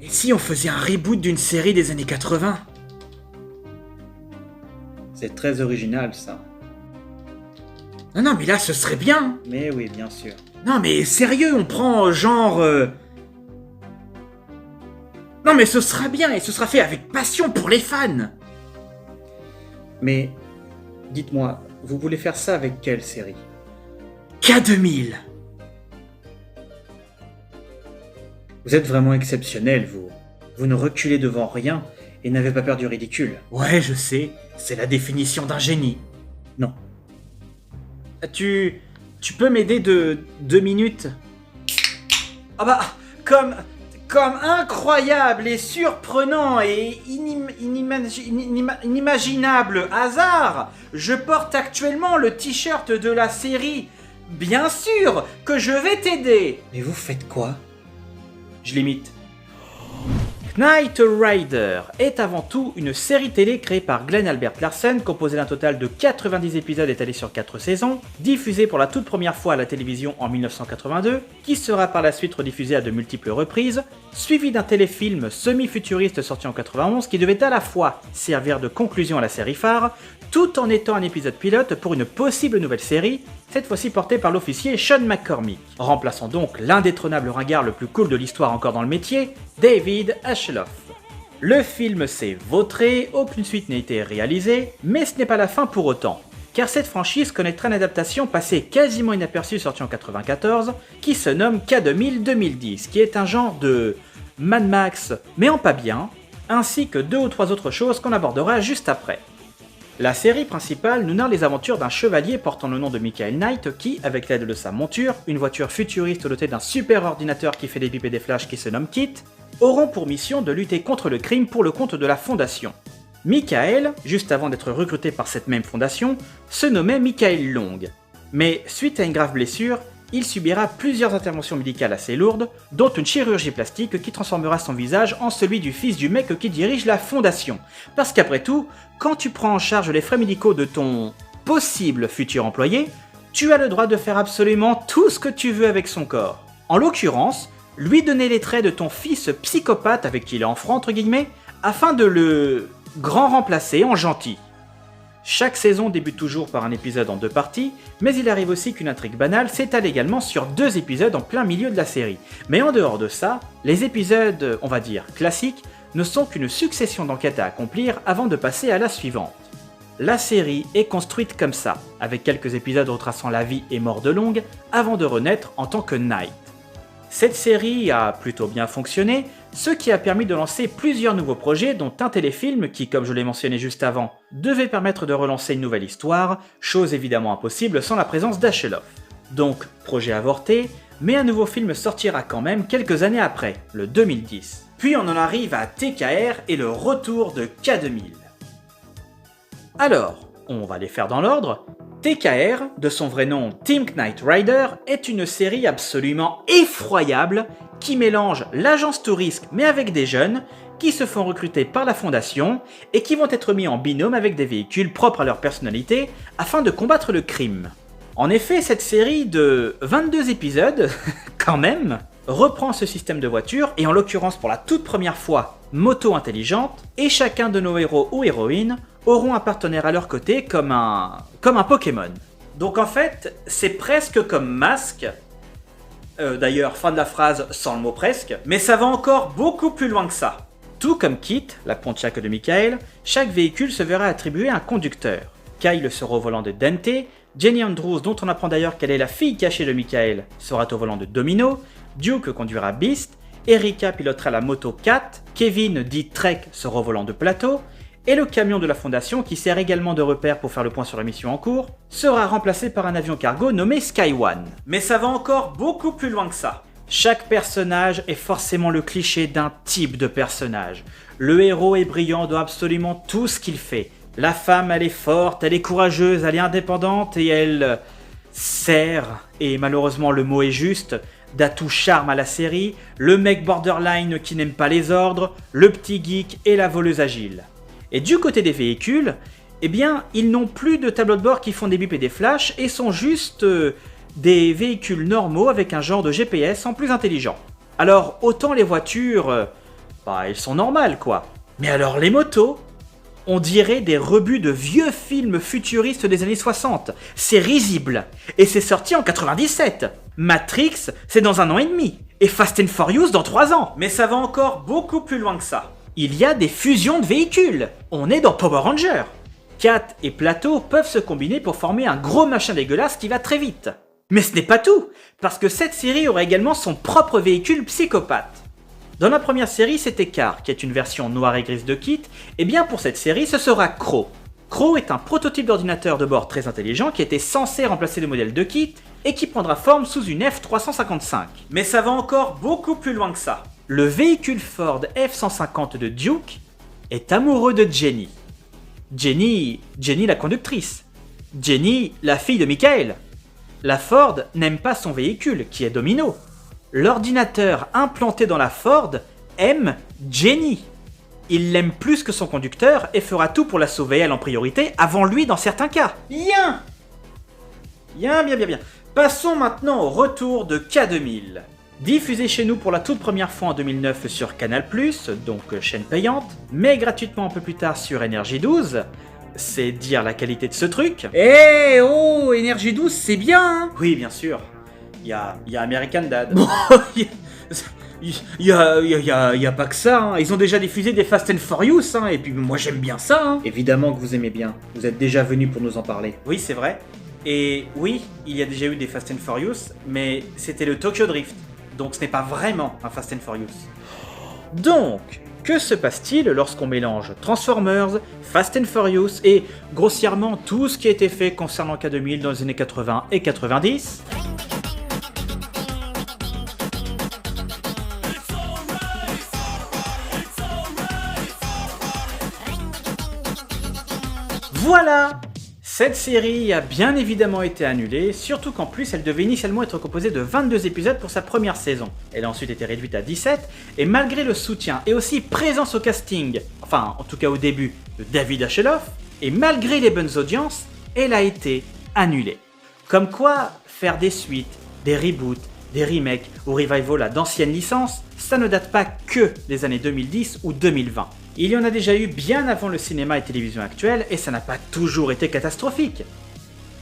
Et si on faisait un reboot d'une série des années 80 ? C'est très original, ça. Non, mais là, ce serait bien. Mais oui, bien sûr. Non, mais sérieux, on prend genre... Non, mais ce sera bien et ce sera fait avec passion pour les fans. Mais, dites-moi, vous voulez faire ça avec quelle série ? K2000. Vous êtes vraiment exceptionnel, vous. Vous ne reculez devant rien et n'avez pas peur du ridicule. Ouais, je sais, c'est la définition d'un génie. Non. Tu peux m'aider de 2 minutes ? Ah bah, comme incroyable et surprenant et inimaginable hasard, je porte actuellement le t-shirt de la série. Bien sûr que je vais t'aider. Mais vous faites quoi ? Je l'imite. Knight Rider est avant tout une série télé créée par Glenn Albert Larsen, composée d'un total de 90 épisodes étalés sur 4 saisons, diffusée pour la toute première fois à la télévision en 1982, qui sera par la suite rediffusée à de multiples reprises, suivi d'un téléfilm semi-futuriste sorti en 91 qui devait à la fois servir de conclusion à la série phare, tout en étant un épisode pilote pour une possible nouvelle série, cette fois-ci portée par l'officier Sean McCormick, remplaçant donc l'indétrônable ringard le plus cool de l'histoire encore dans le métier, David Hasselhoff. Le film s'est vautré, aucune suite n'a été réalisée, mais ce n'est pas la fin pour autant, car cette franchise connaîtra une adaptation passée quasiment inaperçue sortie en 1994, qui se nomme K2000 2010, qui est un genre de Mad Max, mais en pas bien, ainsi que 2 ou 3 autres choses qu'on abordera juste après. La série principale nous narre les aventures d'un chevalier portant le nom de Michael Knight qui, avec l'aide de sa monture, une voiture futuriste dotée d'un super ordinateur qui fait des bips et des flashs qui se nomme Kit, auront pour mission de lutter contre le crime pour le compte de la Fondation. Michael, juste avant d'être recruté par cette même fondation, se nommait Michael Long. Mais suite à une grave blessure, il subira plusieurs interventions médicales assez lourdes, dont une chirurgie plastique qui transformera son visage en celui du fils du mec qui dirige la fondation. Parce qu'après tout, quand tu prends en charge les frais médicaux de ton possible futur employé, tu as le droit de faire absolument tout ce que tu veux avec son corps. En l'occurrence, lui donner les traits de ton fils psychopathe avec qui il est en franc entre guillemets, afin de le grand remplacer en gentil. Chaque saison débute toujours par un épisode en 2 parties, mais il arrive aussi qu'une intrigue banale s'étale également sur 2 épisodes en plein milieu de la série. Mais en dehors de ça, les épisodes, on va dire, classiques, ne sont qu'une succession d'enquêtes à accomplir avant de passer à la suivante. La série est construite comme ça, avec quelques épisodes retraçant la vie et mort de Long, avant de renaître en tant que Knight. Cette série a plutôt bien fonctionné, ce qui a permis de lancer plusieurs nouveaux projets, dont un téléfilm qui, comme je l'ai mentionné juste avant, devait permettre de relancer une nouvelle histoire, chose évidemment impossible sans la présence d'Hasselhoff. Donc, projet avorté, mais un nouveau film sortira quand même quelques années après, le 2010. Puis on en arrive à TKR et le retour de K2000. Alors, on va les faire dans l'ordre. TKR, de son vrai nom Team Knight Rider, est une série absolument effroyable qui mélange l'agence tourisme mais avec des jeunes qui se font recruter par la fondation et qui vont être mis en binôme avec des véhicules propres à leur personnalité afin de combattre le crime. En effet, cette série de 22 épisodes, quand même, reprend ce système de voiture et en l'occurrence pour la toute première fois moto intelligente, et chacun de nos héros ou héroïnes auront un partenaire à leur côté comme un Pokémon. Donc en fait, c'est presque comme Mask. D'ailleurs, fin de la phrase sans le mot presque, mais ça va encore beaucoup plus loin que ça. Tout comme Kit, la Pontiac de Michael, chaque véhicule se verra attribuer un conducteur. Kyle sera au volant de Dante, Jenny Andrews, dont on apprend d'ailleurs qu'elle est la fille cachée de Michael, sera au volant de Domino, Duke conduira Beast, Erika pilotera la moto Cat, Kevin dit Trek sera au volant de Plateau, et le camion de la fondation, qui sert également de repère pour faire le point sur la mission en cours, sera remplacé par un avion cargo nommé Sky One. Mais ça va encore beaucoup plus loin que ça. Chaque personnage est forcément le cliché d'un type de personnage. Le héros est brillant dans absolument tout ce qu'il fait. La femme, elle est forte, elle est courageuse, elle est indépendante et elle sert, et malheureusement le mot est juste, d'atout charme à la série, le mec borderline qui n'aime pas les ordres, le petit geek et la voleuse agile. Et du côté des véhicules, eh bien, ils n'ont plus de tableaux de bord qui font des bips et des flashs et sont juste des véhicules normaux avec un genre de GPS en plus intelligent. Alors, autant les voitures Bah, elles sont normales, quoi. Mais alors les motos, on dirait des rebuts de vieux films futuristes des années 60. C'est risible. Et c'est sorti en 97. Matrix, c'est dans 1 an et demi. Et Fast and Furious dans 3 ans. Mais ça va encore beaucoup plus loin que ça. Il y a des fusions de véhicules. On est dans Power Rangers. Kat et Plateau peuvent se combiner pour former un gros machin dégueulasse qui va très vite. Mais ce n'est pas tout, parce que cette série aura également son propre véhicule psychopathe. Dans la première série, c'était Car, qui est une version noire et grise de Kit, et bien pour cette série, ce sera Crow. Crow est un prototype d'ordinateur de bord très intelligent qui était censé remplacer le modèle de Kit et qui prendra forme sous une F355. Mais ça va encore beaucoup plus loin que ça. Le véhicule Ford F-150 de Duke est amoureux de Jenny. Jenny la conductrice. Jenny, la fille de Michael. La Ford n'aime pas son véhicule, qui est Domino. L'ordinateur implanté dans la Ford aime Jenny. Il l'aime plus que son conducteur et fera tout pour la sauver elle en priorité, avant lui dans certains cas. Bien. Passons maintenant au retour de K2000. Diffusé chez nous pour la toute première fois en 2009 sur Canal+, donc chaîne payante, mais gratuitement un peu plus tard sur Énergie 12. C'est dire la qualité de ce truc. Eh oh, Énergie 12, c'est bien, hein. Oui, bien sûr. Il y a American Dad. Bon, il y a pas que ça, hein. Ils ont déjà diffusé des Fast and Furious, hein, et puis moi j'aime bien ça, hein. Évidemment que vous aimez bien, vous êtes déjà venu pour nous en parler. Oui, c'est vrai. Et oui, il y a déjà eu des Fast and Furious, mais c'était le Tokyo Drift. Donc ce n'est pas vraiment un Fast and Furious. Donc, que se passe-t-il lorsqu'on mélange Transformers, Fast and Furious et grossièrement tout ce qui a été fait concernant K2000 dans les années 80 et 90 ? Voilà! Cette série a bien évidemment été annulée, surtout qu'en plus elle devait initialement être composée de 22 épisodes pour sa première saison. Elle a ensuite été réduite à 17, et malgré le soutien et aussi présence au casting, enfin en tout cas au début, de David Hasselhoff, et malgré les bonnes audiences, elle a été annulée. Comme quoi, faire des suites, des reboots, des remakes ou revivals d'anciennes licences, ça ne date pas que des années 2010 ou 2020. Il y en a déjà eu bien avant le cinéma et télévision actuelle, et ça n'a pas toujours été catastrophique.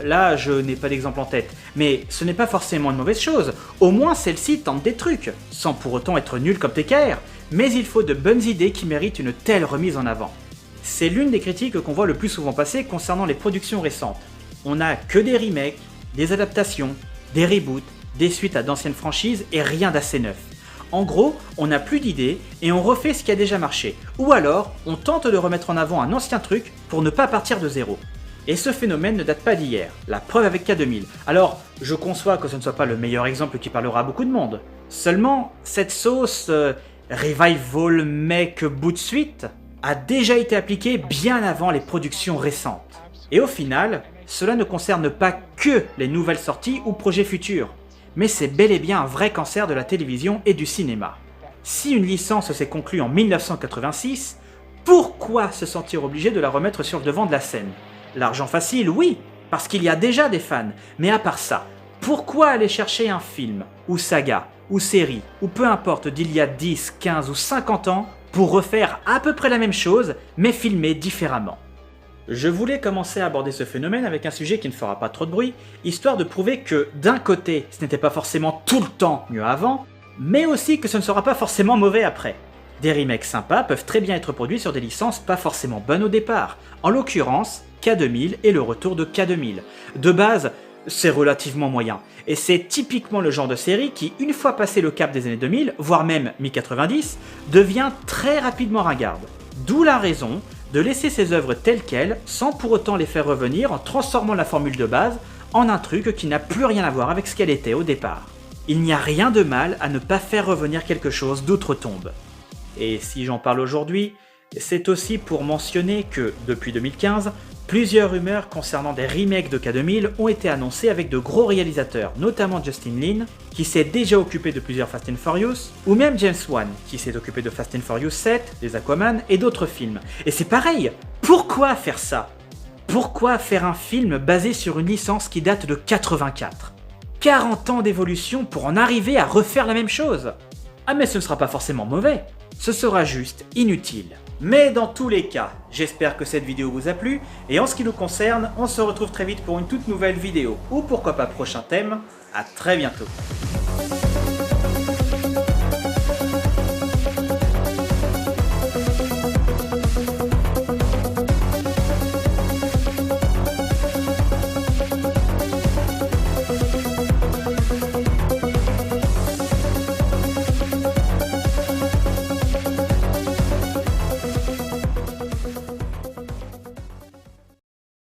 Là, je n'ai pas d'exemple en tête, mais ce n'est pas forcément une mauvaise chose. Au moins, celle-ci tente des trucs, sans pour autant être nulle comme TKR. Mais il faut de bonnes idées qui méritent une telle remise en avant. C'est l'une des critiques qu'on voit le plus souvent passer concernant les productions récentes. On n'a que des remakes, des adaptations, des reboots, des suites à d'anciennes franchises et rien d'assez neuf. En gros, on n'a plus d'idées et on refait ce qui a déjà marché. Ou alors, on tente de remettre en avant un ancien truc pour ne pas partir de zéro. Et ce phénomène ne date pas d'hier, la preuve avec K2000. Alors, je conçois que ce ne soit pas le meilleur exemple qui parlera à beaucoup de monde. Seulement, cette sauce revival mec bout de suite a déjà été appliquée bien avant les productions récentes. Et au final, cela ne concerne pas que les nouvelles sorties ou projets futurs. Mais c'est bel et bien un vrai cancer de la télévision et du cinéma. Si une licence s'est conclue en 1986, pourquoi se sentir obligé de la remettre sur le devant de la scène ? L'argent facile, oui, parce qu'il y a déjà des fans, mais à part ça, pourquoi aller chercher un film, ou saga, ou série, ou peu importe d'il y a 10, 15 ou 50 ans, pour refaire à peu près la même chose, mais filmé différemment ? Je voulais commencer à aborder ce phénomène avec un sujet qui ne fera pas trop de bruit, histoire de prouver que, d'un côté, ce n'était pas forcément tout le temps mieux avant, mais aussi que ce ne sera pas forcément mauvais après. Des remakes sympas peuvent très bien être produits sur des licences pas forcément bonnes au départ, en l'occurrence K2000 et le retour de K2000. De base, c'est relativement moyen, et c'est typiquement le genre de série qui, une fois passé le cap des années 2000, voire même mi-90, devient très rapidement ringarde. D'où la raison de laisser ces œuvres telles quelles, sans pour autant les faire revenir en transformant la formule de base en un truc qui n'a plus rien à voir avec ce qu'elle était au départ. Il n'y a rien de mal à ne pas faire revenir quelque chose d'outre-tombe. Et si j'en parle aujourd'hui, c'est aussi pour mentionner que, depuis 2015, plusieurs rumeurs concernant des remakes de K2000 ont été annoncées avec de gros réalisateurs, notamment Justin Lin, qui s'est déjà occupé de plusieurs Fast and Furious, ou même James Wan, qui s'est occupé de Fast and Furious 7, des Aquaman et d'autres films. Et c'est pareil, pourquoi faire ça ? Pourquoi faire un film basé sur une licence qui date de 84 ? 40 ans d'évolution pour en arriver à refaire la même chose ? Ah mais ce ne sera pas forcément mauvais, ce sera juste inutile. Mais dans tous les cas, j'espère que cette vidéo vous a plu, et en ce qui nous concerne, on se retrouve très vite pour une toute nouvelle vidéo, ou pourquoi pas prochain thème. À très bientôt.